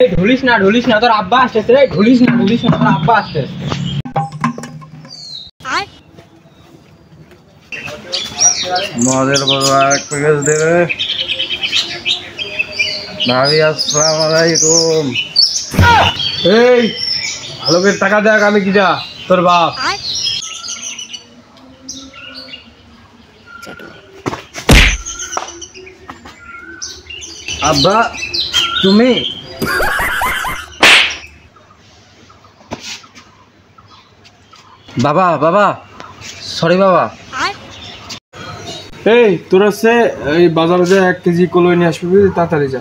ঢুলিস না তোর আব্বা আসতেছে রে, ঢুলিস না তোর আব্বা আসতেছে। মদের বাবা এক প্যাকেজ দেবে। ভাবি আসসালামু আলাইকুম। এই ভালো করে টাকা দেখ, আমি কি যা তোর বাপ। আব্বা তুমি? বাবা বাবা সরি বাবা। এই তোর আছে এই বাজারে যা 1 কেজি কলই নিয়ে আসবি, তাড়াতাড়ি যা।